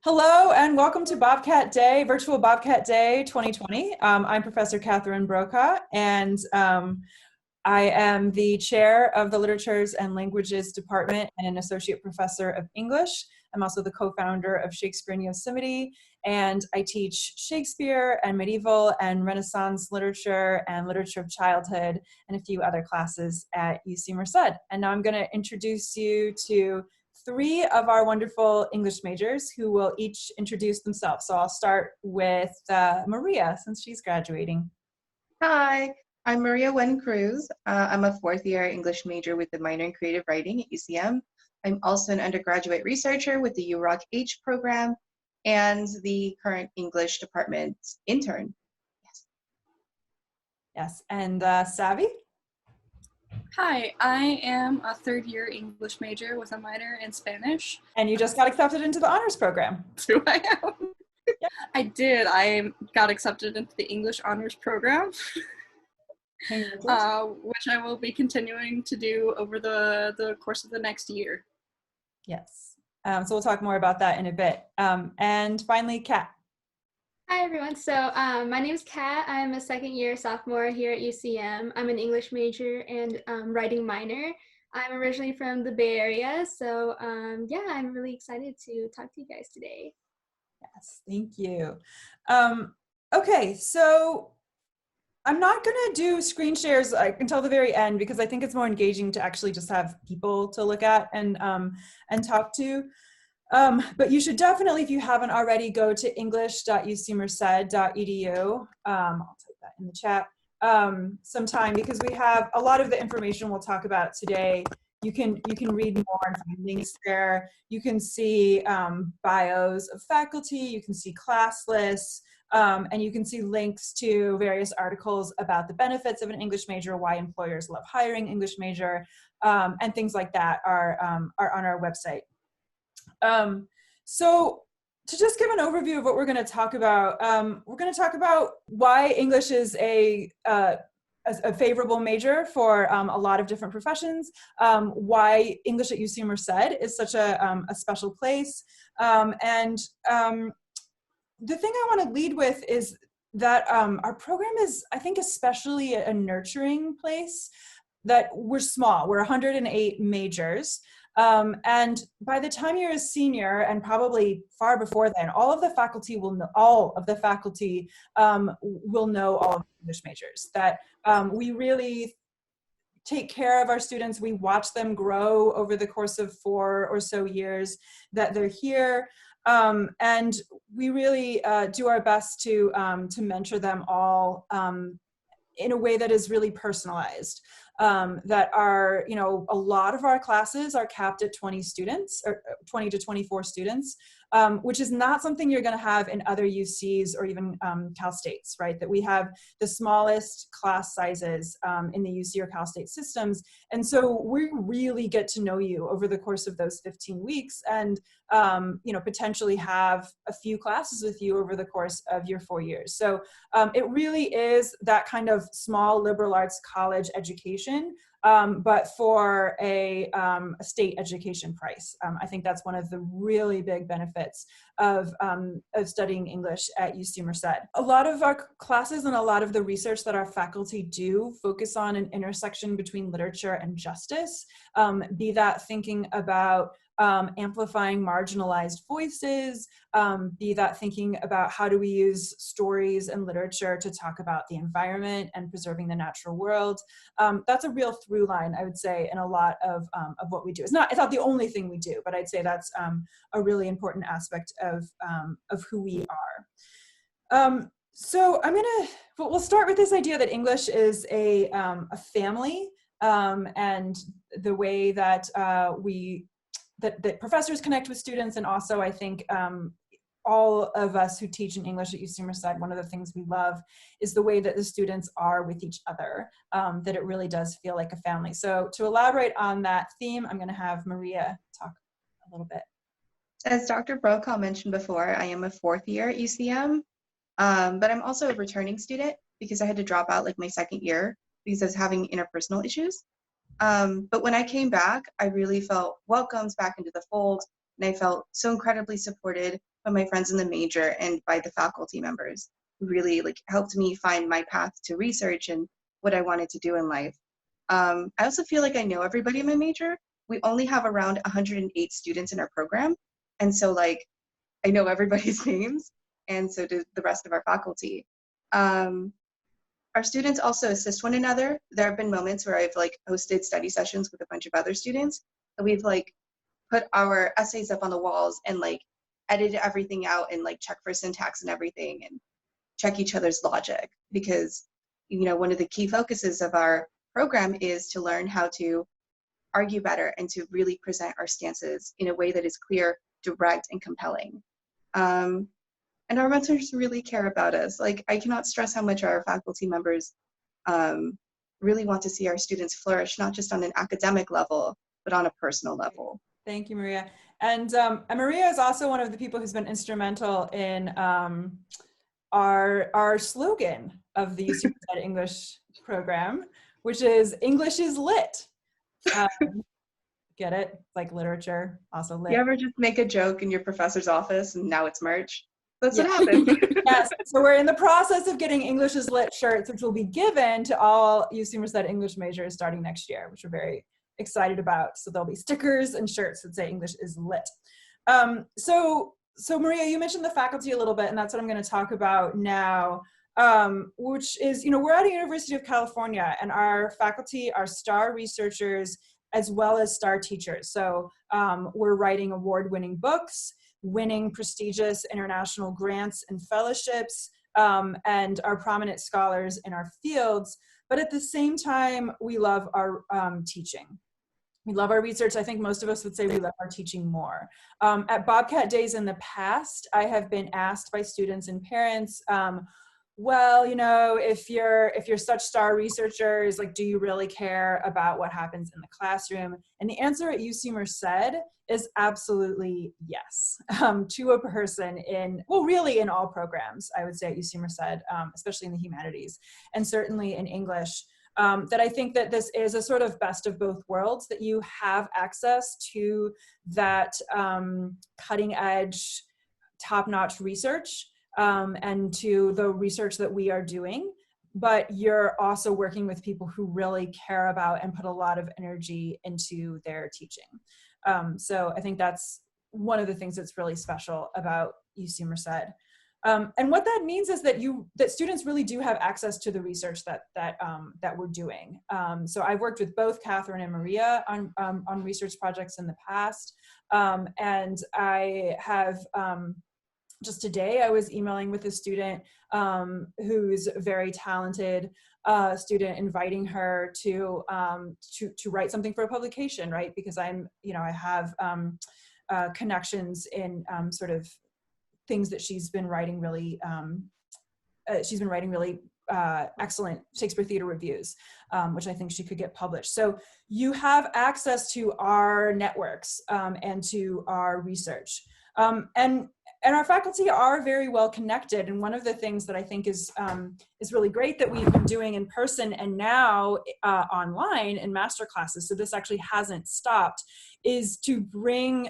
Hello and welcome to Bobcat Day, Virtual Bobcat Day 2020. I'm Professor Catherine Brokaw, and I am the chair of the Literatures and Languages Department and an associate professor of English. I'm also the co-founder of Shakespeare in Yosemite, and I teach Shakespeare and medieval and Renaissance literature and literature of childhood and a few other classes at UC Merced. And now I'm going to introduce you to three of our wonderful English majors who will each introduce themselves. So I'll start with Maria, since she's graduating. Hi, I'm Maria Wen Cruz. I'm a fourth-year English major with a minor in creative writing at UCM. I'm also an undergraduate researcher with the UROC H program and the current English department intern. Yes, and Savvy? Hi, I am a third-year English major with a minor in Spanish. And you just got accepted into the honors program. Who I am. Yeah. I did. I got accepted into the English honors program, which I will be continuing to do over the course of the next year. Yes. So we'll talk more about that in a bit. And finally, Kat. Hi everyone, so my name is Kat. I'm a second-year sophomore here at UCM. I'm an English major and writing minor. I'm originally from the Bay Area, so yeah, I'm really excited to talk to you guys today. Yes, thank you. Okay, so I'm not going to do screen shares until the very end because I think it's more engaging to actually just have people to look at and talk to. But you should definitely, if you haven't already, go to english.ucmerced.edu. I'll type that in the chat sometime because we have a lot of the information we'll talk about today. You can read more and find links there. You can see bios of faculty, you can see class lists, and you can see links to various articles about the benefits of an English major, why employers love hiring English major, and things like that are on our website. So to just give an overview of what we're going to talk about, we're going to talk about why English is a favorable major for a lot of different professions, why English at UC Merced is such a special place, and the thing I want to lead with is that our program is, I think, especially a nurturing place, that we're small. We're 108 majors. And by the time you're a senior, and probably far before then, all of the faculty will know all of the English majors. That we really take care of our students. We watch them grow over the course of 4 or so years that they're here, and we really do our best to mentor them all in a way that is really personalized. That are, a lot of our classes are capped at 20 students, or 20 to 24 students, which is not something you're going to have in other UCs or even Cal States, right? That we have the smallest class sizes in the UC or Cal State systems. And so we really get to know you over the course of those 15 weeks and, potentially have a few classes with you over the course of your 4 years. So it really is that kind of small liberal arts college education, but for a state education price. I think that's one of the really big benefits of studying English at UC Merced. A lot of our classes and a lot of the research that our faculty do focus on an intersection between literature and justice, be that thinking about amplifying marginalized voices, be that thinking about how do we use stories and literature to talk about the environment and preserving the natural world. That's a real through line, I would say, in a lot of what we do. It's not the only thing we do, but I'd say that's a really important aspect of who we are. So we'll start with this idea that English is a family, and the way that that professors connect with students, and also I think all of us who teach in English at UC Merced, one of the things we love is the way that the students are with each other, that it really does feel like a family. So to elaborate on that theme, I'm going to have Maria talk a little bit. As Dr. Brokaw mentioned before, I am a fourth year at UCM, but I'm also a returning student because I had to drop out like my second year because I was having interpersonal issues. But when I came back, I really felt welcomed back into the fold, and I felt so incredibly supported by my friends in the major and by the faculty members who really like helped me find my path to research and what I wanted to do in life. I also feel like I know everybody in my major. We only have around 108 students in our program. And so like, I know everybody's names, and so do the rest of our faculty. Our students also assist one another. There have been moments where I've like hosted study sessions with a bunch of other students, and we've like put our essays up on the walls and like edited everything out and like check for syntax and everything and check each other's logic, because you know one of the key focuses of our program is to learn how to argue better and to really present our stances in a way that is clear, direct, and compelling. And our mentors really care about us. Like, I cannot stress how much our faculty members really want to see our students flourish, not just on an academic level, but on a personal level. Thank you, Maria. And Maria is also one of the people who's been instrumental in our slogan of the UC Merced English program, which is English is lit. Get it? Like literature, also lit. You ever just make a joke in your professor's office and now it's merch? That's what happens. Yes, so we're in the process of getting English is lit shirts, which will be given to all UC Merced English majors starting next year, which we're very excited about. So there'll be stickers and shirts that say English is lit. So Maria, you mentioned the faculty a little bit, and that's what I'm going to talk about now, which is, you know, we're at the University of California, and our faculty are star researchers as well as star teachers. So we're writing award-winning books, winning prestigious international grants and fellowships, and are prominent scholars in our fields. But at the same time, we love our teaching. We love our research. I think most of us would say we love our teaching more. At Bobcat Days in the past, I have been asked by students and parents, well, you know, if you're such star researchers, like, do you really care about what happens in the classroom? And the answer at UC Merced is absolutely yes, to a person really in all programs, I would say at UC Merced, especially in the humanities, and certainly in English. That I think that this is a sort of best of both worlds, that you have access to that cutting edge, top-notch research, and to the research that we are doing, but you're also working with people who really care about and put a lot of energy into their teaching. So I think that's one of the things that's really special about UC Merced. And what that means is that students really do have access to the research that we're doing. So I've worked with both Catherine and Maria on research projects in the past, and I have just today I was emailing with a student who's a very talented student, inviting her to write something for a publication, right? Because I have connections in sort of things that she's been writing really excellent Shakespeare theater reviews, which I think she could get published. So you have access to our networks and to our research. And our faculty are very well connected. And one of the things that I think is really great that we've been doing in person and now online in master classes, so this actually hasn't stopped, is to bring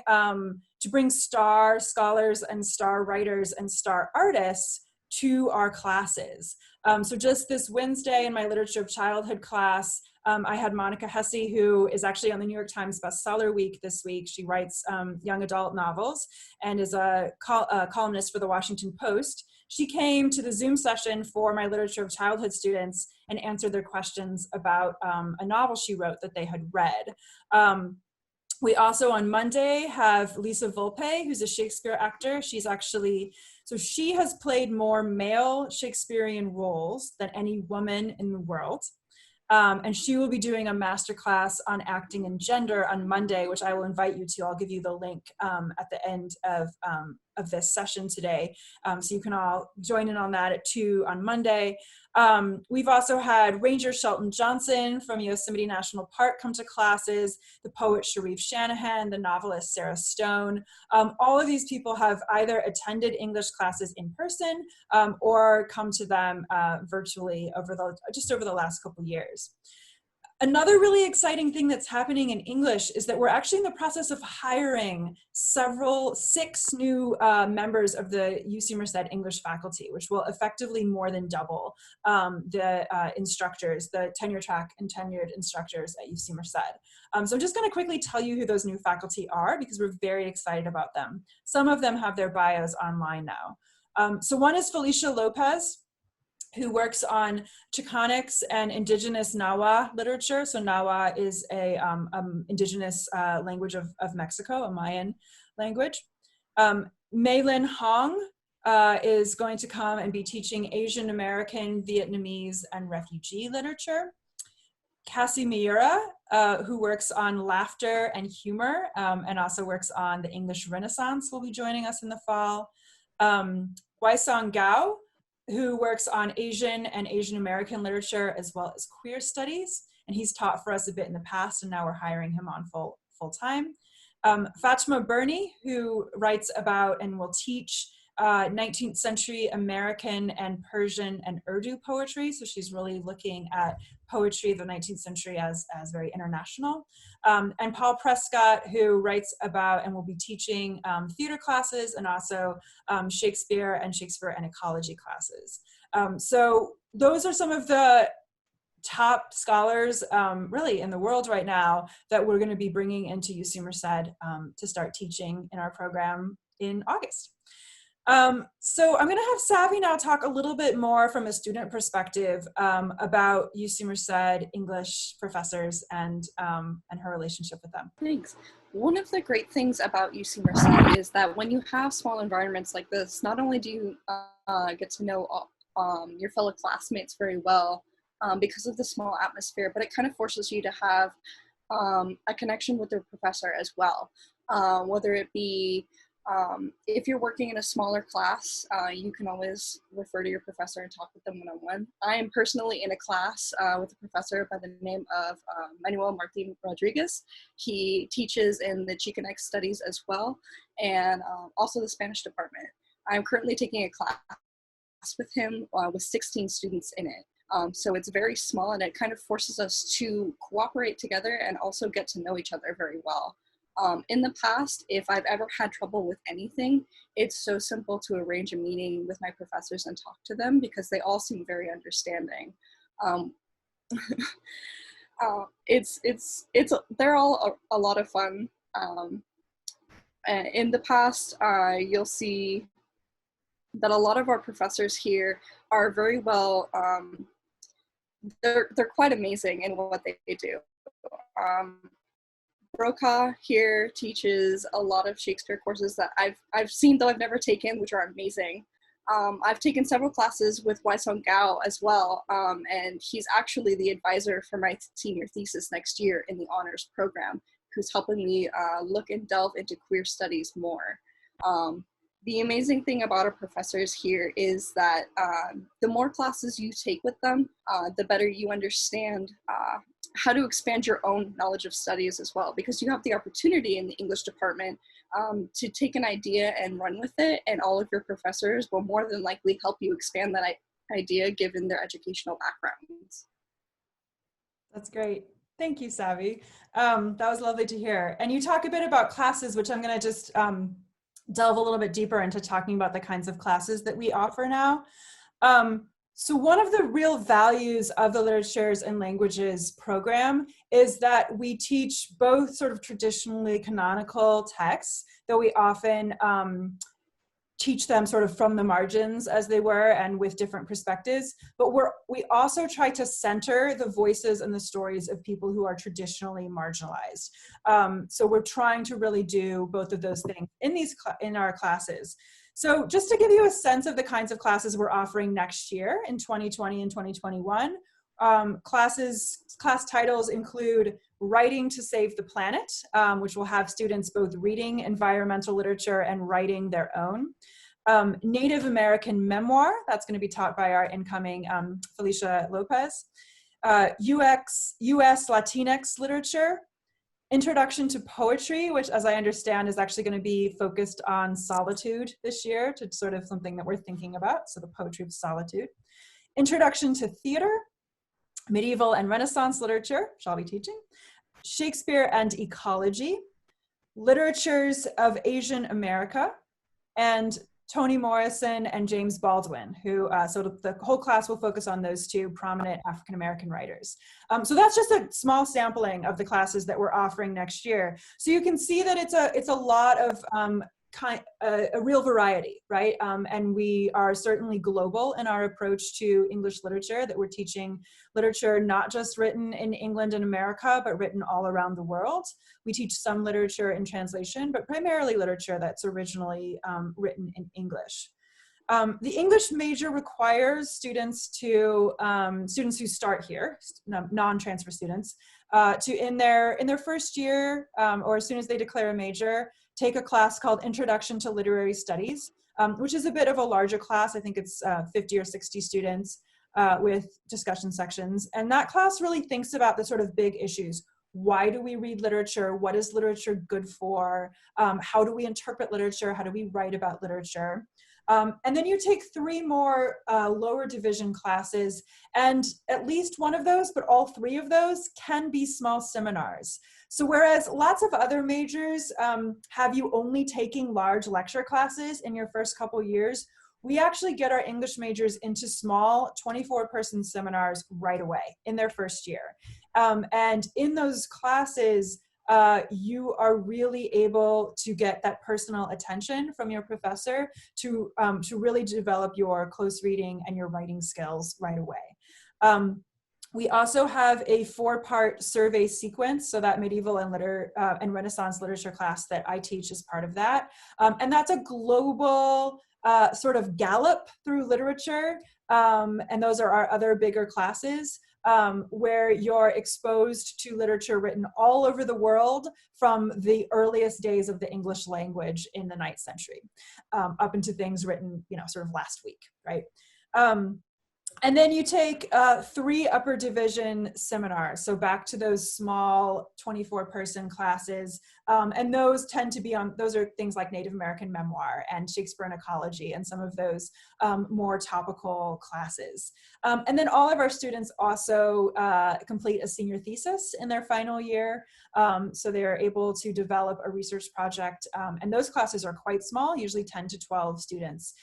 star scholars and star writers and star artists to our classes. So just this Wednesday in my Literature of Childhood class, I had Monica Hesse, who is actually on the New York Times bestseller week this week. She writes young adult novels and is a columnist for the Washington Post. She came to the Zoom session for my Literature of Childhood students and answered their questions about a novel she wrote that they had read. We also on Monday have Lisa Volpe, who's a Shakespeare actor. She has played more male Shakespearean roles than any woman in the world. And she will be doing a masterclass on acting and gender on Monday, which I will invite you to. I'll give you the link at the end of this session today. So you can all join in on that at 2 on Monday. We've also had Ranger Shelton Johnson from Yosemite National Park come to classes, the poet Sharif Shanahan, the novelist Sarah Stone. All of these people have either attended English classes in person or come to them virtually over the last couple years. Another really exciting thing that's happening in English is that we're actually in the process of hiring six new members of the UC Merced English faculty, which will effectively more than double the instructors, the tenure track and tenured instructors at UC Merced. So I'm just going to quickly tell you who those new faculty are because we're very excited about them. Some of them have their bios online now. So one is Felicia Lopez, who works on Chicanx and indigenous Nahua literature. So Nahua is a indigenous language of Mexico, a Mayan language. Mei-Lin Hong is going to come and be teaching Asian American, Vietnamese, and refugee literature. Cassie Miura, who works on laughter and humor and also works on the English Renaissance, will be joining us in the fall. Wai-Song Gao, who works on Asian and Asian American literature as well as queer studies. And he's taught for us a bit in the past, and now we're hiring him on full time. Fatma Birney, who writes about and will teach 19th century American and Persian and Urdu poetry. So she's really looking at poetry of the 19th century as very international. And Paul Prescott, who writes about and will be teaching theater classes and also Shakespeare and ecology classes. So those are some of the top scholars really in the world right now that we're going to be bringing into UC Merced to start teaching in our program in August. So I'm going to have Savvy now talk a little bit more from a student perspective about UC Merced English professors and her relationship with them. Thanks. One of the great things about UC Merced is that when you have small environments like this, not only do you get to know your fellow classmates very well because of the small atmosphere, but it kind of forces you to have a connection with your professor as well, whether it be if you're working in a smaller class, you can always refer to your professor and talk with them one-on-one. I am personally in a class with a professor by the name of Manuel Martin Rodriguez. He teaches in the Chicanx studies as well, and also the Spanish department. I'm currently taking a class with him with 16 students in it. So it's very small, and it kind of forces us to cooperate together and also get to know each other very well. In the past, if I've ever had trouble with anything, it's so simple to arrange a meeting with my professors and talk to them because they all seem very understanding. They're all a lot of fun. In the past, you'll see that a lot of our professors here are very well, they're quite amazing in what they do. Brokaw here teaches a lot of Shakespeare courses that I've seen, though I've never taken, which are amazing. I've taken several classes with Wai-Song Gao as well, and he's actually the advisor for my senior thesis next year in the honors program, who's helping me look and delve into queer studies more. The amazing thing about our professors here is that the more classes you take with them, the better you understand how to expand your own knowledge of studies as well, because you have the opportunity in the English department to take an idea and run with it, and all of your professors will more than likely help you expand that idea given their educational backgrounds. That's great. Thank you, Savvy. That was lovely to hear. And you talk a bit about classes, which I'm going to just delve a little bit deeper into talking about the kinds of classes that we offer now. So one of the real values of the Literatures and Languages program is that we teach both sort of traditionally canonical texts, though we often teach them sort of from the margins as they were and with different perspectives, but we also try to center the voices and the stories of people who are traditionally marginalized. So we're trying to really do both of those things in our classes. So just to give you a sense of the kinds of classes we're offering next year in 2020 and 2021, class titles include Writing to Save the Planet, which will have students both reading environmental literature and writing their own. Native American Memoir, that's going to be taught by our incoming Felicia Lopez. US Latinx Literature. Introduction to Poetry, which as I understand is actually going to be focused on solitude this year, to sort of something that we're thinking about, so the poetry of solitude. Introduction to Theater, medieval and Renaissance literature, which I'll be teaching, Shakespeare and ecology, literatures of Asian America, and Toni Morrison and James Baldwin, who, so the whole class will focus on those two prominent African-American writers. So that's just a small sampling of the classes that we're offering next year. So you can see that it's a lot of a real variety, right? And we are certainly global in our approach to English literature, that we're teaching literature not just written in England and America, but written all around the world. We teach some literature in translation, but primarily literature that's originally written in English. The English major requires students who start here, non-transfer students, to in their first year or as soon as they declare a major, take a class called Introduction to Literary Studies, which is a bit of a larger class. I think it's 50 or 60 students with discussion sections. And that class really thinks about the sort of big issues. Why do we read literature? What is literature good for? How do we interpret literature? How do we write about literature? And then you take 3 more lower division classes, and at least one of those, but all 3 of those can be small seminars. So whereas lots of other majors have you only taking large lecture classes in your first couple years, we actually get our English majors into small 24-person seminars right away in their first year. And in those classes, you are really able to get that personal attention from your professor to really develop your close reading and your writing skills right away. We also have a 4-part survey sequence, so that medieval and Renaissance literature class that I teach is part of that. And that's a global sort of gallop through literature, and those are our other bigger classes. Where you're exposed to literature written all over the world from the earliest days of the English language in the 9th century, up into things written, sort of last week, right? And then you take 3 upper division seminars. So back to those small 24-person classes. And those tend to be those are things like Native American memoir and Shakespeare and ecology and some of those more topical classes. And then all of our students also complete a senior thesis in their final year. So they are able to develop a research project. And those classes are quite small, usually 10 to 12 students,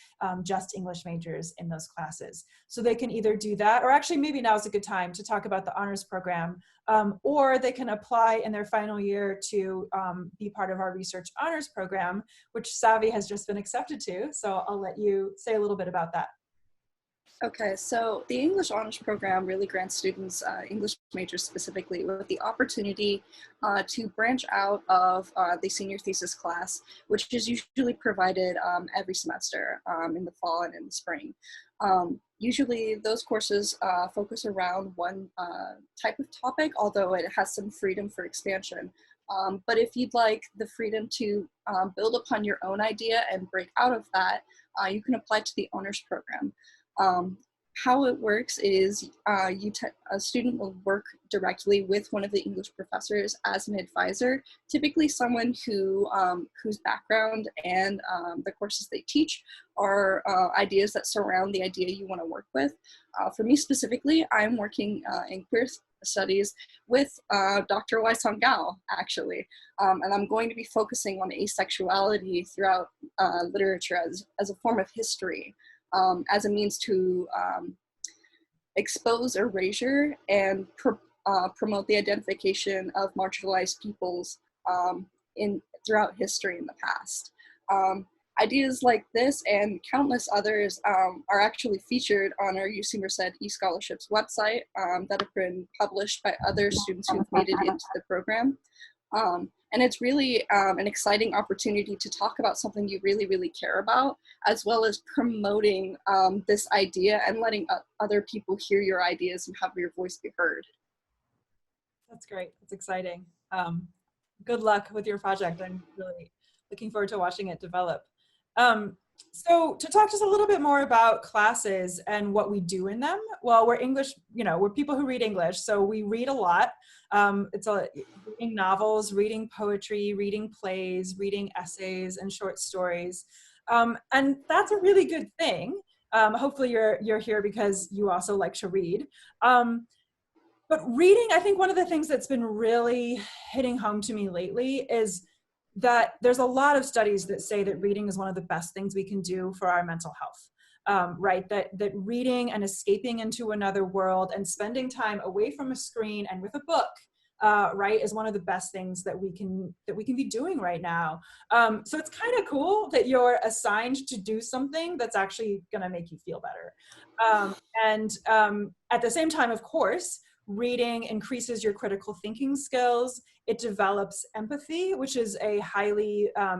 just English majors in those classes. So they can either do that, or actually maybe now is a good time to talk about the honors program, or they can apply in their final year to be part of our research honors program, which Savi has just been accepted to. So I'll let you say a little bit about that. Okay, so the English Honors Program really grants students, English majors specifically, with the opportunity to branch out of the senior thesis class, which is usually provided every semester in the fall and in the spring. Usually those courses focus around one type of topic, although it has some freedom for expansion. But if you'd like the freedom to build upon your own idea and break out of that, you can apply to the honors program. How it works is a student will work directly with one of the English professors as an advisor, typically someone whose background and the courses they teach are ideas that surround the idea you want to work with. For me specifically, I'm working in queer studies with Dr. Wai-Song Gao, actually, and I'm going to be focusing on asexuality throughout literature as a form of history. As a means to expose erasure and promote the identification of marginalized peoples throughout history in the past. Ideas like this and countless others are actually featured on our UC Merced eScholarships website that have been published by other students who've made it into the program. And it's really an exciting opportunity to talk about something you really, really care about, as well as promoting this idea and letting other people hear your ideas and have your voice be heard. That's great. That's exciting. Good luck with your project. I'm really looking forward to watching it develop. So to talk just a little bit more about classes and what we do in them, well, we're English, we're people who read English, so we read a lot. It's reading novels, reading poetry, reading plays, reading essays and short stories. And that's a really good thing. Hopefully you're here because you also like to read. But reading, I think one of the things that's been really hitting home to me lately is that there's a lot of studies that say that reading is one of the best things we can do for our mental health. Right, that reading and escaping into another world and spending time away from a screen and with a book, right, is one of the best things that we can be doing right now. So it's kind of cool that you're assigned to do something that's actually going to make you feel better. And at the same time, of course, reading increases your critical thinking skills. It develops empathy, which is a highly, a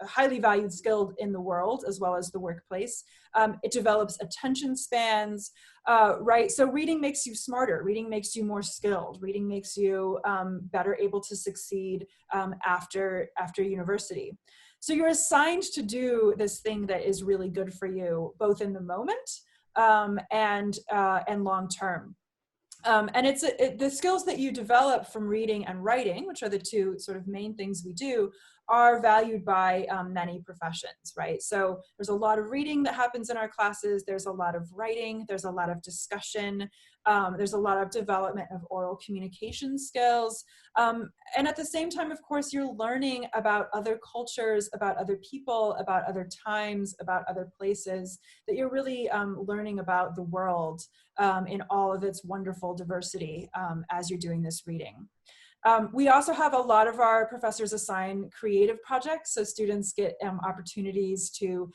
highly valued skill in the world as well as the workplace. It develops attention spans, right? So reading makes you smarter. Reading makes you more skilled. Reading makes you better able to succeed after university. So you're assigned to do this thing that is really good for you, both in the moment and long term. And the skills that you develop from reading and writing, which are the two sort of main things we do, are valued by many professions, right? So there's a lot of reading that happens in our classes. There's a lot of writing. There's a lot of discussion. There's a lot of development of oral communication skills. And at the same time, of course, you're learning about other cultures, about other people, about other times, about other places, that you're really learning about the world in all of its wonderful diversity as you're doing this reading. We also have a lot of our professors assign creative projects, so students get opportunities to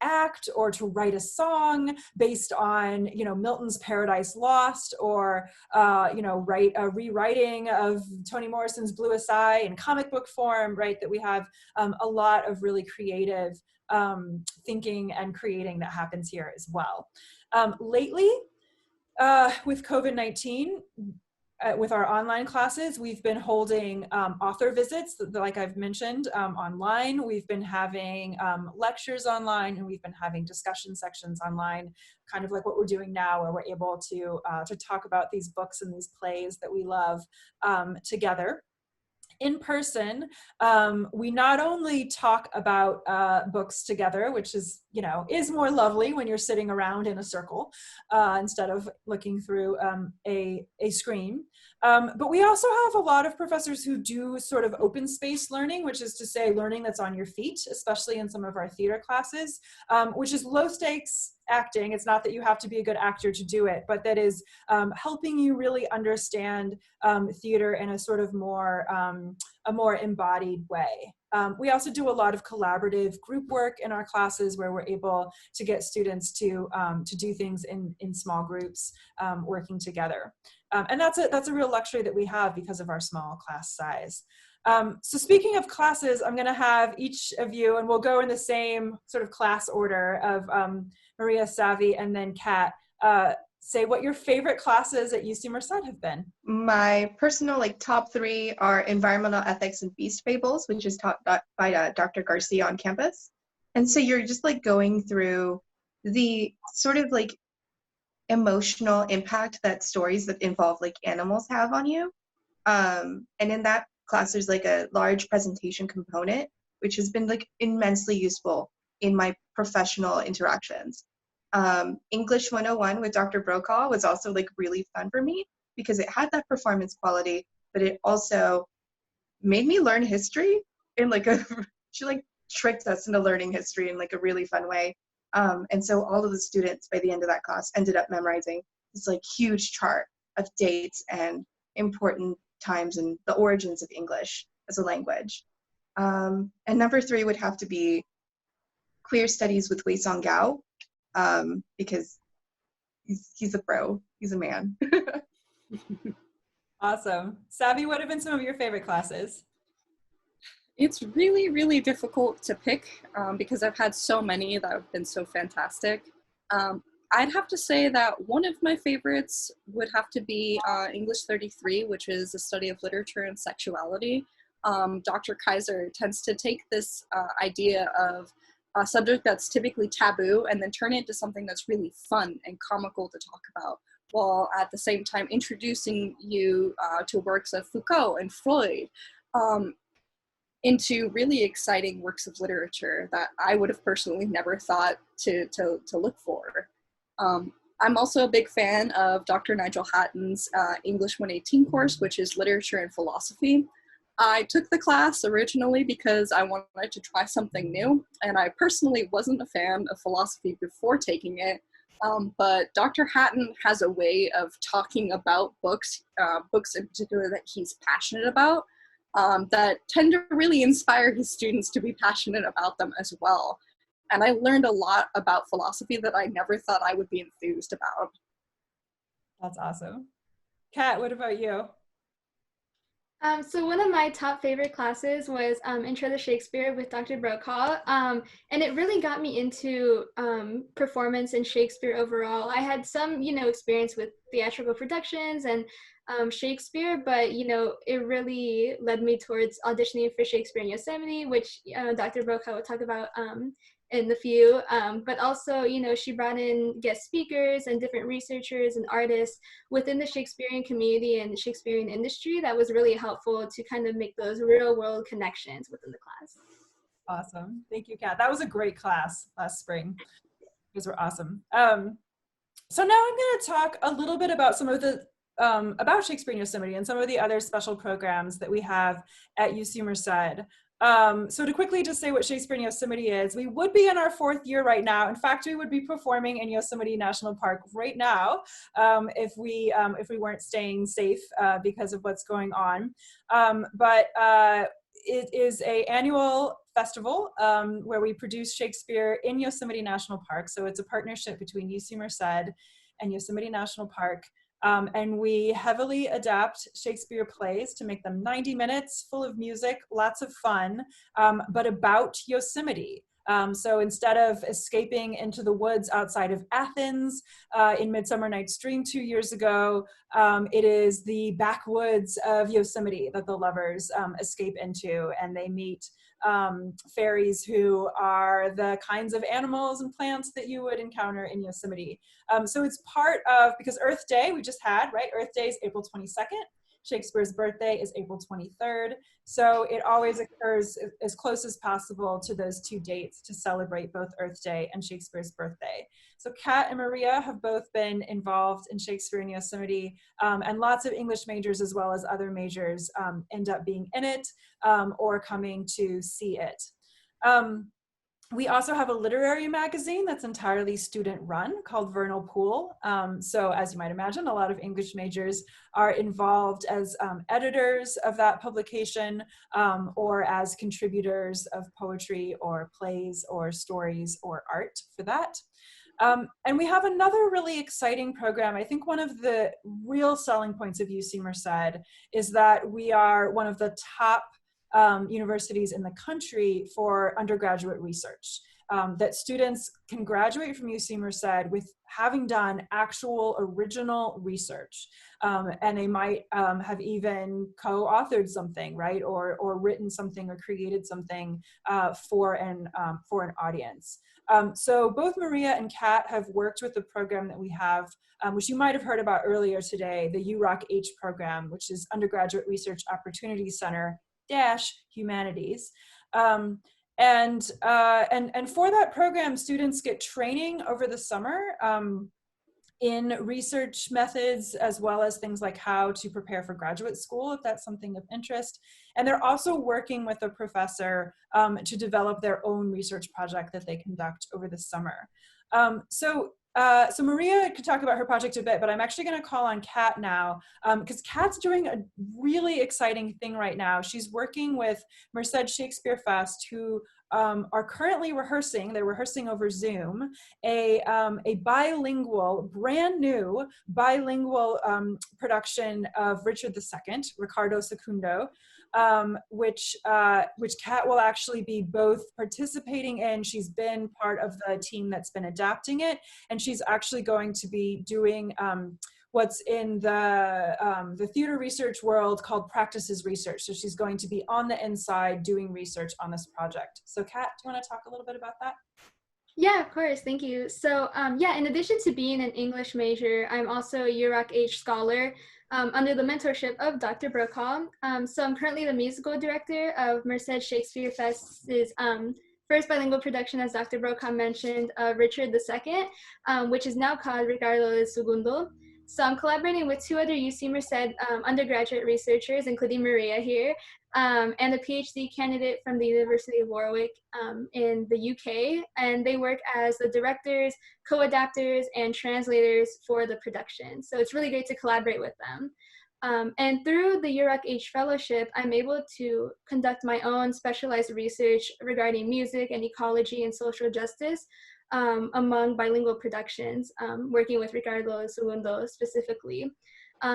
act or to write a song based on, Milton's Paradise Lost, or write a rewriting of Toni Morrison's Bluest Eye in comic book form, right? That we have a lot of really creative thinking and creating that happens here as well. Lately, with COVID-19, with our online classes, we've been holding author visits, like I've mentioned, online. We've been having lectures online, and we've been having discussion sections online, kind of like what we're doing now, where we're able to talk about these books and these plays that we love together. In person, we not only talk about books together, which is more lovely when you're sitting around in a circle instead of looking through a screen, but we also have a lot of professors who do sort of open space learning, which is to say learning that's on your feet, especially in some of our theater classes, which is low stakes acting. It's not that you have to be a good actor to do it, but that is helping you really understand theater in a sort of a more embodied way. We also do a lot of collaborative group work in our classes, where we're able to get students to do things in small groups, working together. And that's a real luxury that we have because of our small class size. So speaking of classes, I'm going to have each of you, and we'll go in the same sort of class order of Maria, Savi, and then Kat, say what your favorite classes at UC Merced have been. My personal top 3 are Environmental Ethics and Beast Fables, which is taught by Dr. Garcia on campus. And so you're just going through the sort of emotional impact that stories that involve animals have on you. And in that class, there's a large presentation component, which has been immensely useful in my professional interactions. English 101 with Dr. Brokaw was also really fun for me, because it had that performance quality, but it also made me learn history in she tricked us into learning history in a really fun way. And so all of the students by the end of that class ended up memorizing this huge chart of dates and important times and the origins of English as a language. And number 3 would have to be Queer Studies with Wei Song Gao, because he's a pro, he's a man. Awesome. Savi, what have been some of your favorite classes? It's really, really difficult to pick because I've had so many that have been so fantastic. I'd have to say that one of my favorites would have to be English 33, which is the study of literature and sexuality. Dr. Kaiser tends to take this idea of a subject that's typically taboo and then turn it into something that's really fun and comical to talk about, while at the same time introducing you to works of Foucault and Freud, into really exciting works of literature that I would have personally never thought to look for. I'm also a big fan of Dr. Nigel Hatton's English 118 course, which is Literature and Philosophy. I took the class originally because I wanted to try something new, and I personally wasn't a fan of philosophy before taking it, but Dr. Hatton has a way of talking about books, books in particular that he's passionate about, that tend to really inspire his students to be passionate about them as well. And I learned a lot about philosophy that I never thought I would be enthused about. That's awesome. Kat, what about you? So one of my top favorite classes was Intro to Shakespeare with Dr. Brokaw, and it really got me into performance and Shakespeare overall. I had some, experience with theatrical productions and Shakespeare, but it really led me towards auditioning for Shakespeare in Yosemite, which Dr. Brokaw will talk about in the few, but also, she brought in guest speakers and different researchers and artists within the Shakespearean community and the Shakespearean industry that was really helpful to kind of make those real world connections within the class. Awesome. Thank you, Kat. That was a great class last spring. These were awesome. So now I'm going to talk a little bit about some of the about Shakespeare in Yosemite and some of the other special programs that we have at UC Merced. So to quickly just say what Shakespeare in Yosemite is, we would be in our 4th year right now. In fact, we would be performing in Yosemite National Park right now if we weren't staying safe because of what's going on. But it is an annual festival where we produce Shakespeare in Yosemite National Park. So it's a partnership between UC Merced and Yosemite National Park. And we heavily adapt Shakespeare plays to make them 90 minutes, full of music, lots of fun, but about Yosemite. So instead of escaping into the woods outside of Athens in Midsummer Night's Dream 2 years ago, it is the backwoods of Yosemite that the lovers escape into, and they meet fairies who are the kinds of animals and plants that you would encounter in Yosemite. So it's part of, because Earth Day we just had, right? Earth Day is April 22nd. Shakespeare's birthday is April 23rd. So it always occurs as close as possible to those 2 dates to celebrate both Earth Day and Shakespeare's birthday. So Kat and Maria have both been involved in Shakespeare in Yosemite, and lots of English majors as well as other majors end up being in it or coming to see it. We also have a literary magazine that's entirely student run called Vernal Pool. So as you might imagine, a lot of English majors are involved as editors of that publication or as contributors of poetry or plays or stories or art for that. And we have another really exciting program. I think one of the real selling points of UC Merced is that we are one of the top universities in the country for undergraduate research. That students can graduate from UC Merced with having done actual original research. And they might have even co-authored something, right? Or written something or created something for an audience. So both Maria and Kat have worked with the program that we have, which you might have heard about earlier today, the UROC-H program, which is Undergraduate Research Opportunity Center Humanities. And for that program, students get training over the summer in research methods, as well as things like how to prepare for graduate school, if that's something of interest. And they're also working with a professor to develop their own research project that they conduct over the summer. So Maria could talk about her project a bit, but I'm actually going to call on Kat now because Kat's doing a really exciting thing right now. She's working with Merced Shakespeare Fest, who are currently rehearsing. They're rehearsing over Zoom a bilingual, brand new bilingual production of Richard II, Ricardo Secundo. Which Kat will actually be both participating in. She's been part of the team that's been adapting it, and she's actually going to be doing what's in the theater research world called practices research. So she's going to be on the inside doing research on this project. So Kat, do you want to talk a little bit about that? Yeah, of course. Thank you. So yeah, in addition to being an English major, I'm also a UROC-H scholar under the mentorship of Dr. Brokaw. So I'm currently the musical director of Merced Shakespeare Fest's first bilingual production, as Dr. Brokaw mentioned, Richard II, which is now called Ricardo el Segundo. So I'm collaborating with two other UC Merced undergraduate researchers, including Maria here, and a PhD candidate from the University of Warwick in the UK. And they work as the directors, co-adapters, and translators for the production. So it's really great to collaborate with them. And through the UROC H Fellowship, I'm able to conduct my own specialized research regarding music and ecology and social justice among bilingual productions, working with Ricardo Segundo specifically.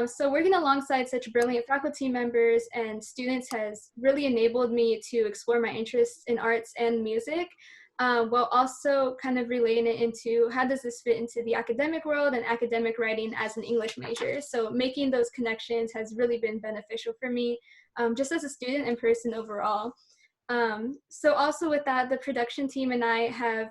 So working alongside such brilliant faculty members and students has really enabled me to explore my interests in arts and music, while also kind of relating it into how does this fit into the academic world and academic writing as an English major. So making those connections has really been beneficial for me, just as a student and person overall. So also with that, the production team and I have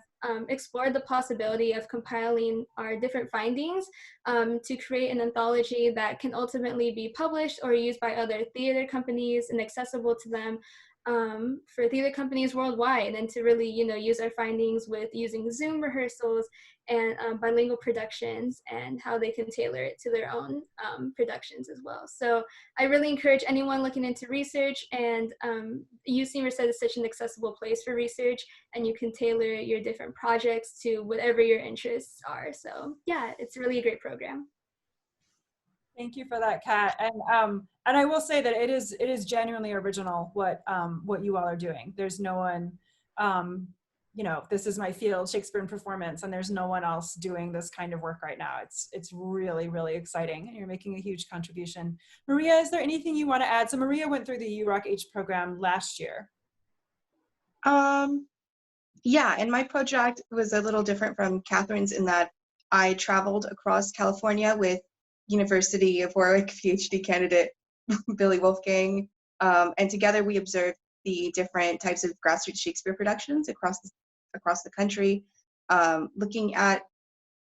explored the possibility of compiling our different findings to create an anthology that can ultimately be published or used by other theater companies and accessible to them for theater companies worldwide, and to really, use our findings with using Zoom rehearsals and bilingual productions and how they can tailor it to their own productions as well. So I really encourage anyone looking into research, and UC Merced is such an accessible place for research, and you can tailor your different projects to whatever your interests are. So yeah, it's really a great program. Thank you for that, Kat. And I will say that it is genuinely original what you all are doing. There's no one, this is my field, Shakespeare and performance, and there's no one else doing this kind of work right now. It's really, really exciting, and you're making a huge contribution. Maria, is there anything you want to add? So Maria went through the UROC H program last year. Yeah, and my project was a little different from Catherine's in that I traveled across California with University of Warwick PhD candidate Billy Wolfgang, and together we observed the different types of grassroots Shakespeare productions across the country, looking at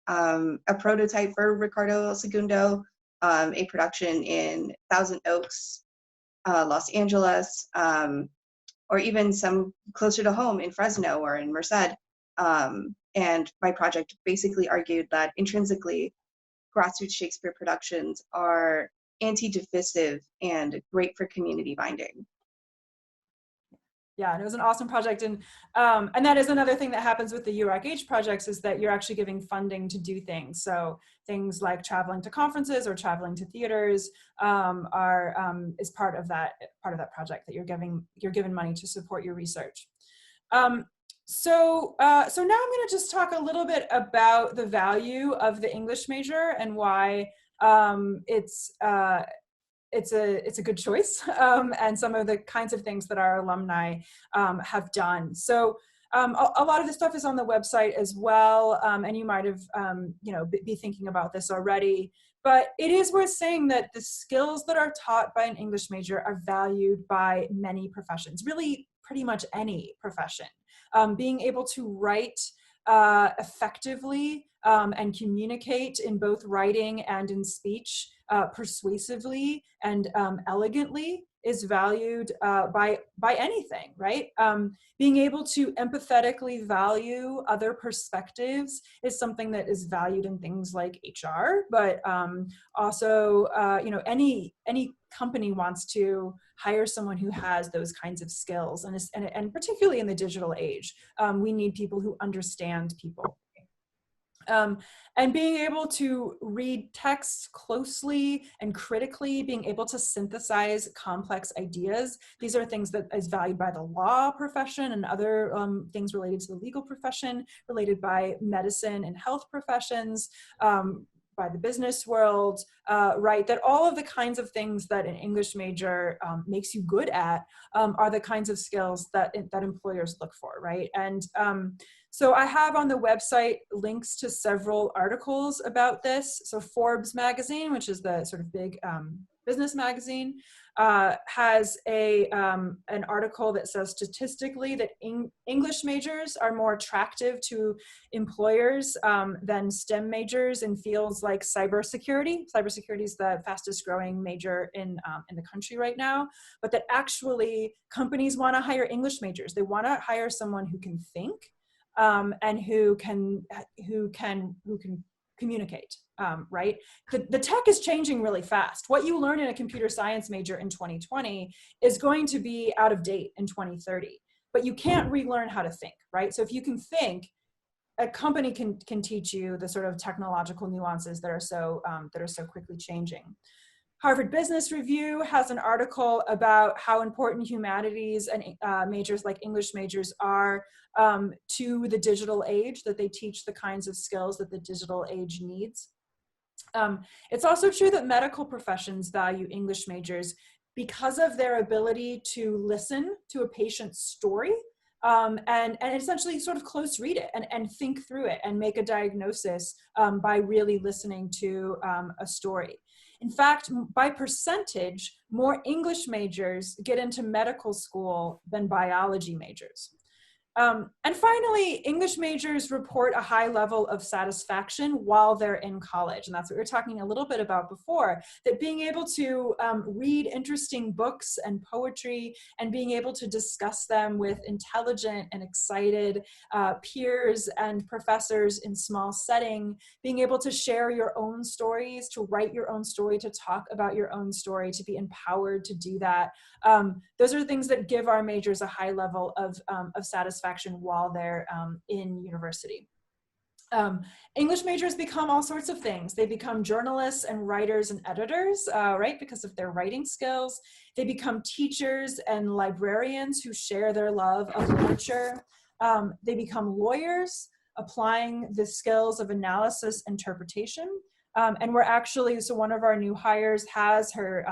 a prototype for Ricardo el Segundo, a production in Thousand Oaks, Los Angeles, or even some closer to home in Fresno or in Merced. And my project basically argued that intrinsically, grassroots Shakespeare productions are anti-divisive and great for community binding. Yeah, and it was an awesome project, and that is another thing that happens with the UROC H projects, is that you're actually giving funding to do things. So things like traveling to conferences or traveling to theaters is part of that project, that you're given money to support your research. So now I'm going to just talk a little bit about the value of the English major and why it's a good choice, and some of the kinds of things that our alumni have done. So a lot of this stuff is on the website as well, and you might have be thinking about this already. But it is worth saying that the skills that are taught by an English major are valued by many professions, really pretty much any profession. Being able to write effectively and communicate in both writing and in speech persuasively and elegantly is valued by anything, right? Being able to empathetically value other perspectives is something that is valued in things like HR, but also, any company wants to hire someone who has those kinds of skills, and particularly in the digital age, we need people who understand people. And being able to read texts closely and critically, being able to synthesize complex ideas. These are things that is valued by the law profession and other things related to the legal profession, related by medicine and health professions, by the business world, right? That all of the kinds of things that an English major makes you good at are the kinds of skills that employers look for, right? And so I have on the website links to several articles about this. So Forbes magazine, which is the sort of big business magazine, has an article that says statistically that English majors are more attractive to employers than STEM majors in fields like cybersecurity. Cybersecurity is the fastest growing major in the country right now, but that actually companies want to hire English majors. They want to hire someone who can think and who can communicate, right? The tech is changing really fast. What you learn in a computer science major in 2020 is going to be out of date in 2030, but you can't relearn how to think, right? So if you can think, a company can teach you the sort of technological nuances that are so quickly changing. Harvard Business Review has an article about how important humanities and majors like English majors are to the digital age, that they teach the kinds of skills that the digital age needs. It's also true that medical professions value English majors because of their ability to listen to a patient's story and essentially sort of close read it and think through it and make a diagnosis by really listening to a story. In fact, by percentage, more English majors get into medical school than biology majors. And finally, English majors report a high level of satisfaction while they're in college. And that's what we were talking a little bit about before, that being able to read interesting books and poetry and being able to discuss them with intelligent and excited peers and professors in small setting, being able to share your own stories, to write your own story, to talk about your own story, to be empowered to do that. Those are things that give our majors a high level of satisfaction while they're in university. English majors become all sorts of things. They become journalists and writers and editors, right, because of their writing skills. They become teachers and librarians who share their love of literature. They become lawyers, applying the skills of analysis, interpretation. And we're actually, so one of our new hires has a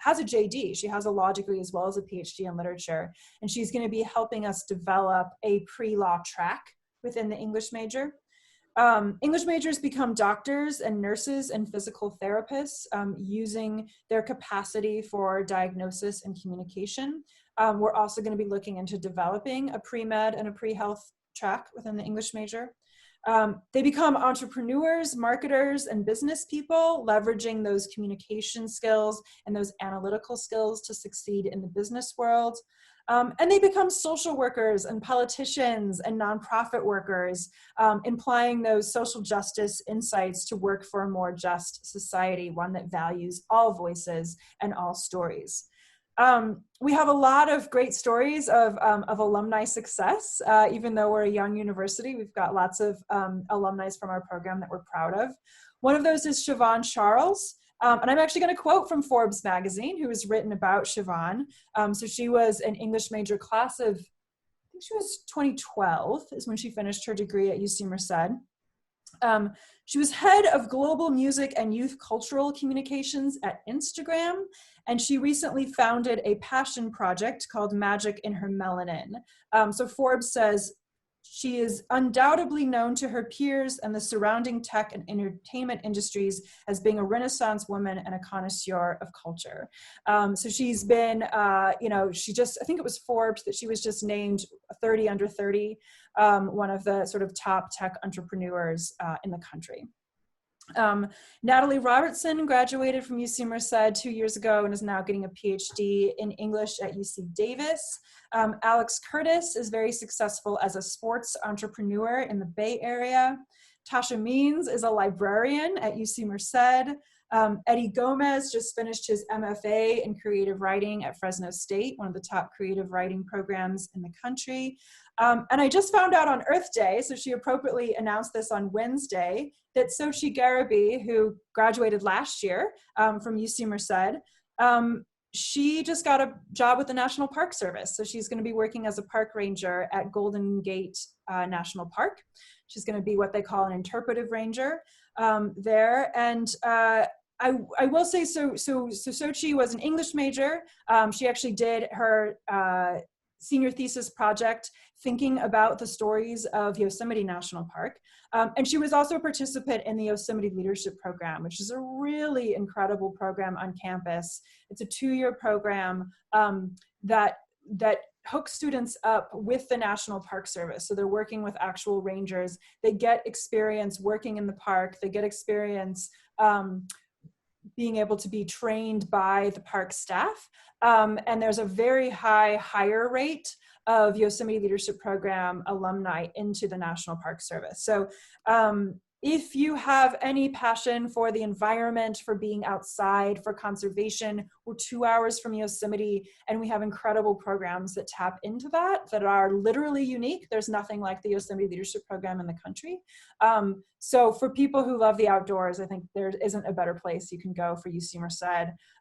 JD. She has a law degree as well as a PhD in literature. And she's going to be helping us develop a pre-law track within the English major. English majors become doctors and nurses and physical therapists using their capacity for diagnosis and communication. We're also going to be looking into developing a pre-med and a pre-health track within the English major. They become entrepreneurs, marketers, and business people, leveraging those communication skills and those analytical skills to succeed in the business world. And they become social workers and politicians and nonprofit workers, implying those social justice insights to work for a more just society, one that values all voices and all stories. We have a lot of great stories of alumni success. Even though we're a young university, we've got lots of alumni from our program that we're proud of. One of those is Siobhan Charles. And I'm actually going to quote from Forbes magazine, who has written about Siobhan. So she was an English major class of, I think she was 2012 is when she finished her degree at UC Merced. She was head of global music and youth cultural communications at Instagram, and she recently founded a passion project called Magic in Her Melanin. So Forbes says, she is undoubtedly known to her peers and the surrounding tech and entertainment industries as being a Renaissance woman and a connoisseur of culture. So she's been, she just, I think it was Forbes that she was just named 30 under 30, one of the sort of top tech entrepreneurs in the country. Natalie Robertson graduated from UC Merced 2 years ago and is now getting a PhD in English at UC Davis. Alex Curtis is very successful as a sports entrepreneur in the Bay Area. Tasha Means is a librarian at UC Merced. Eddie Gomez just finished his MFA in creative writing at Fresno State, one of the top creative writing programs in the country. And I just found out on Earth Day, so she appropriately announced this on Wednesday, that Sochi Garabi, who graduated last year from UC Merced, she just got a job with the National Park Service. So she's going to be working as a park ranger at Golden Gate National Park. She's going to be what they call an interpretive ranger there. And I will say, so Sochi was an English major. She actually did her senior thesis project thinking about the stories of Yosemite National Park. And she was also a participant in the Yosemite Leadership Program, which is a really incredible program on campus. It's a 2-year program that hooks students up with the National Park Service. So they're working with actual rangers. They get experience working in the park. They get experience being able to be trained by the park staff. And there's a very high hire rate of Yosemite Leadership Program alumni into the National Park Service. So if you have any passion for the environment, for being outside, for conservation, we're 2 hours from Yosemite, and we have incredible programs that tap into that are literally unique. There's nothing like the Yosemite Leadership Program in the country. So for people who love the outdoors, I think there isn't a better place you can go for UC Merced.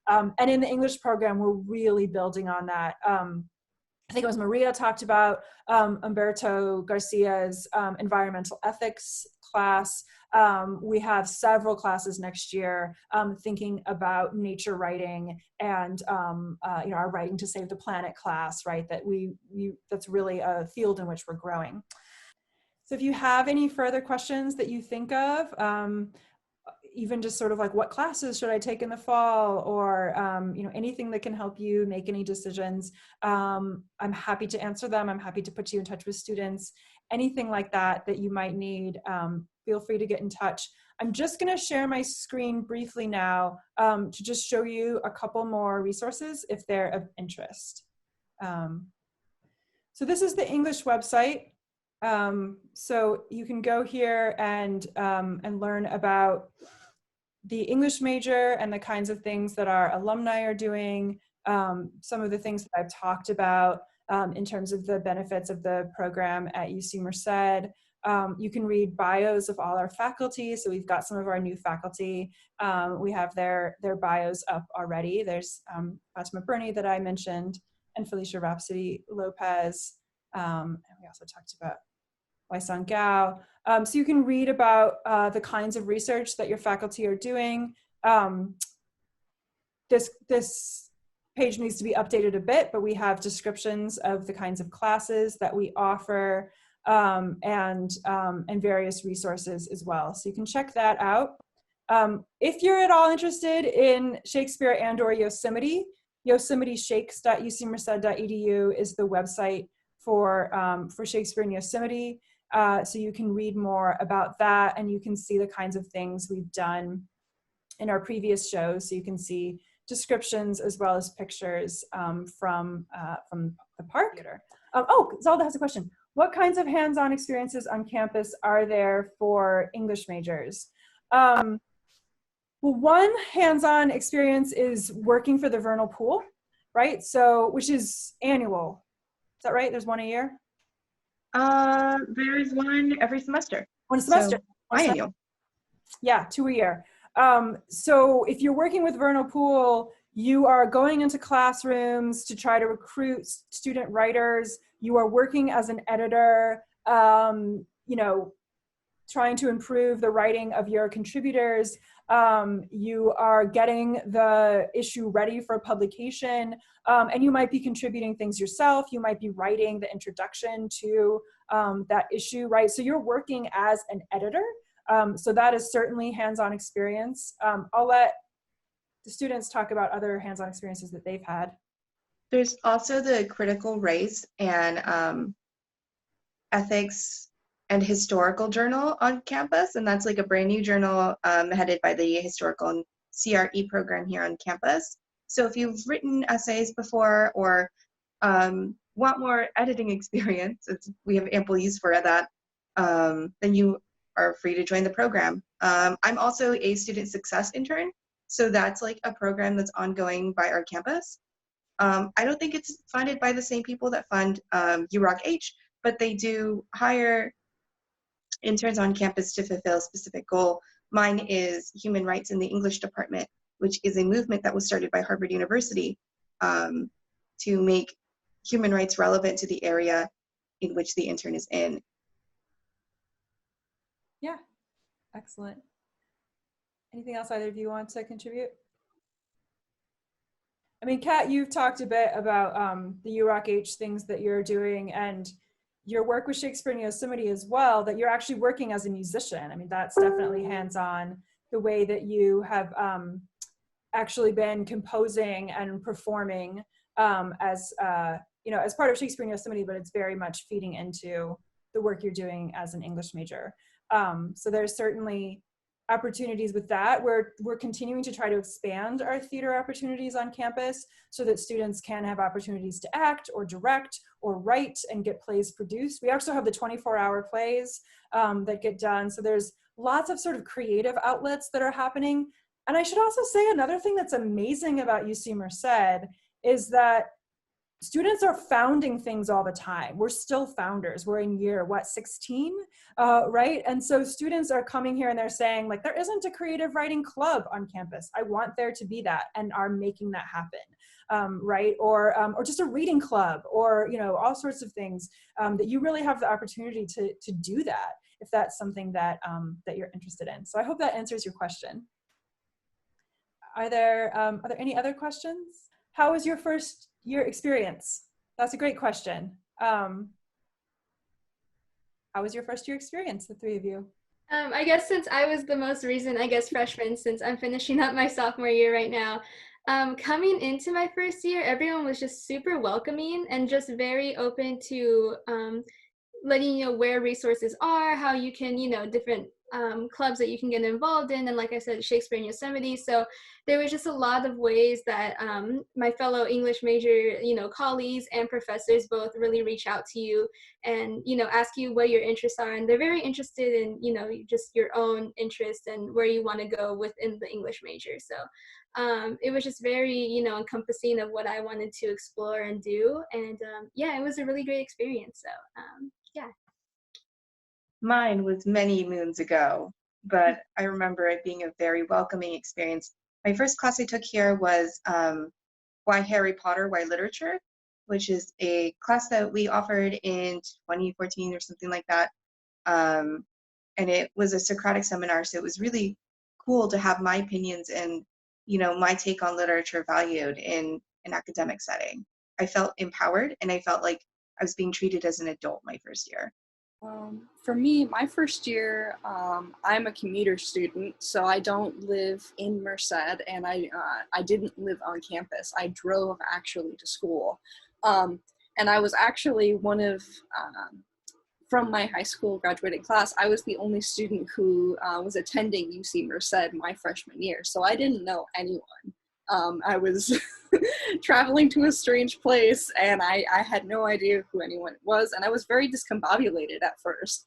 And in the English program, we're really building on that. I think it was Maria talked about Humberto Garcia's environmental ethics class. We have several classes next year thinking about nature writing and our Writing to Save the Planet class, right? That's really a field in which we're growing. So if you have any further questions that you think of, even just sort of like what classes should I take in the fall, or anything that can help you make any decisions, I'm happy to answer them. I'm happy to put you in touch with students. Anything like that you might need, feel free to get in touch. I'm just going to share my screen briefly now to just show you a couple more resources if they're of interest. So this is the English website. So you can go here and learn about the English major and the kinds of things that our alumni are doing, some of the things that I've talked about in terms of the benefits of the program at UC Merced. You can read bios of all our faculty. So we've got some of our new faculty. We have their bios up already. There's Fatima Burney that I mentioned, and Felicia Rhapsody Lopez. And we also talked about Wai-Sang Gao. So you can read about the kinds of research that your faculty are doing. This page needs to be updated a bit, but we have descriptions of the kinds of classes that we offer and various resources as well. So you can check that out. If you're at all interested in Shakespeare and/or Yosemite, yosemiteshakes.ucmerced.edu is the website for Shakespeare and Yosemite. So you can read more about that, and you can see the kinds of things we've done in our previous shows. So you can see descriptions as well as pictures from the park. Zalda has a question. What kinds of hands-on experiences on campus are there for English majors? Well, one hands-on experience is working for the vernal pool, right? So, which is annual. Is that right? There's one a year? There's one every semester. One semester. So, biennial. Yeah, 2 a year. So if you're working with vernal pool, you are going into classrooms to try to recruit student writers. You are working as an editor, trying to improve the writing of your contributors. You are getting the issue ready for publication, and you might be contributing things yourself. You might be writing the introduction to that issue, right? So you're working as an editor. So that is certainly hands-on experience. I'll let the students talk about other hands-on experiences that they've had. There's also the Critical Race and Ethics and Historical Journal on campus, and that's like a brand new journal headed by the Historical and CRE program here on campus. So if you've written essays before or want more editing experience, we have ample use for that, then you are free to join the program. I'm also a student success intern, so that's like a program that's ongoing by our campus. I don't think it's funded by the same people that fund UROC-H, but they do hire interns on campus to fulfill a specific goal. Mine is human rights in the English department, which is a movement that was started by Harvard University to make human rights relevant to the area in which the intern is in. Yeah, excellent. Anything else either of you want to contribute? I mean, Kat, you've talked a bit about the UROC-H things that you're doing and your work with Shakespeare and Yosemite as well, that you're actually working as a musician. I mean, that's definitely hands-on, the way that you have actually been composing and performing as, you know, as part of Shakespeare and Yosemite, but it's very much feeding into the work you're doing as an English major. So there's certainly opportunities with that. We're continuing to try to expand our theater opportunities on campus so that students can have opportunities to act or direct or write and get plays produced. We also have the 24-hour plays that get done. So there's lots of sort of creative outlets that are happening. And I should also say another thing that's amazing about UC Merced is that students are founding things all the time. We're still founders. We're in year, what, 16, right? And so students are coming here and they're saying, like, there isn't a creative writing club on campus. I want there to be that, and are making that happen, right? Or just a reading club, or, you know, all sorts of things that you really have the opportunity to do that if that's something that, that you're interested in. So I hope that answers your question. Are there any other questions? How was your first year experience? That's a great question. How was your first year experience, the three of you? I guess since I was the most recent, I guess freshman, since I'm finishing up my sophomore year right now, coming into my first year, everyone was just super welcoming and just very open to letting you know where resources are, how you can, you know, different clubs that you can get involved in, and like I said, Shakespeare and Yosemite. So there was just a lot of ways that my fellow English major, you know, colleagues and professors both really reach out to you and, you know, ask you what your interests are, and they're very interested in, you know, just your own interests and where you want to go within the English major. So it was just very, you know, encompassing of what I wanted to explore and do, and yeah, it was a really great experience. So yeah. Mine was many moons ago, but I remember it being a very welcoming experience. My first class I took here was Why Harry Potter, Why Literature, which is a class that we offered in 2014 or something like that. And it was a Socratic seminar, so it was really cool to have my opinions and, you know, my take on literature valued in an academic setting. I felt empowered, and I felt like I was being treated as an adult my first year. For me, my first year, I'm a commuter student, so I don't live in Merced, and I didn't live on campus. I drove actually to school, and I was actually one of, from my high school graduating class, I was the only student who was attending UC Merced my freshman year, so I didn't know anyone. I was traveling to a strange place, and I had no idea who anyone was, and I was very discombobulated at first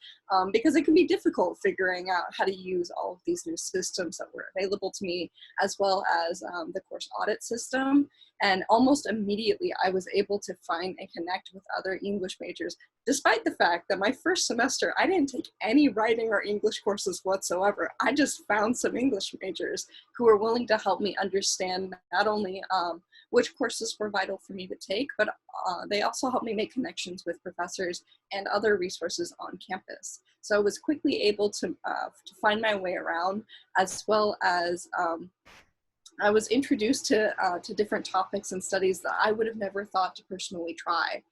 because it can be difficult figuring out how to use all of these new systems that were available to me, as well as the course audit system. And almost immediately I was able to find and connect with other English majors, despite the fact that my first semester I didn't take any writing or English courses whatsoever. I just found some English majors who were willing to help me understand not only which courses were vital for me to take, but they also helped me make connections with professors and other resources on campus. So I was quickly able to find my way around, as well as I was introduced to different topics and studies that I would have never thought to personally try,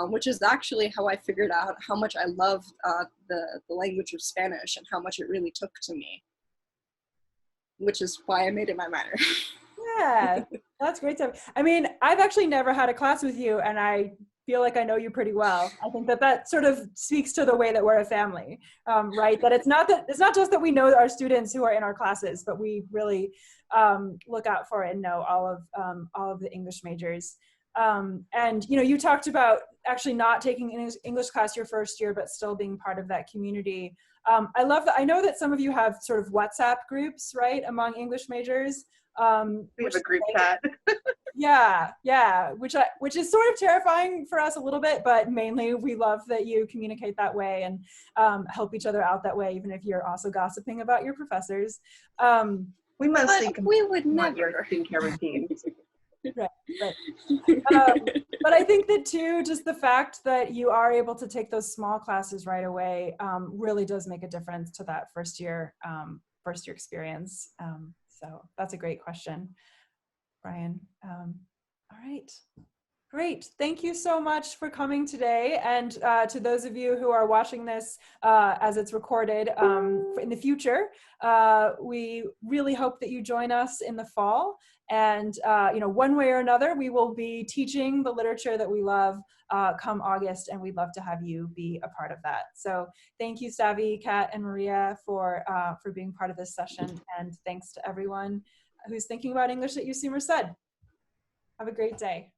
which is actually how I figured out how much I loved the language of Spanish and how much it really took to me, which is why I made it my minor. Yeah, that's great stuff. I mean, I've actually never had a class with you, and I feel like I know you pretty well. I think that sort of speaks to the way that we're a family, right? That it's not just that we know our students who are in our classes, but we really look out for and know all of the English majors. And you know, you talked about actually not taking an English class your first year, but still being part of that community. I love that. I know that some of you have sort of WhatsApp groups, right, among English majors. We have a group chat. Yeah, which is sort of terrifying for us a little bit, but mainly we love that you communicate that way and help each other out that way, even if you're also gossiping about your professors. We mostly we would never your skincare routines. Right. But I think that too, just the fact that you are able to take those small classes right away really does make a difference to that first year experience. So that's a great question, Brian. Great. Great. Thank you so much for coming today. And to those of you who are watching this as it's recorded in the future, we really hope that you join us in the fall. And one way or another, we will be teaching the literature that we love come August, and we'd love to have you be a part of that. So thank you, Savvy, Kat, and Maria for being part of this session. And thanks to everyone who's thinking about English at UC Merced. Have a great day.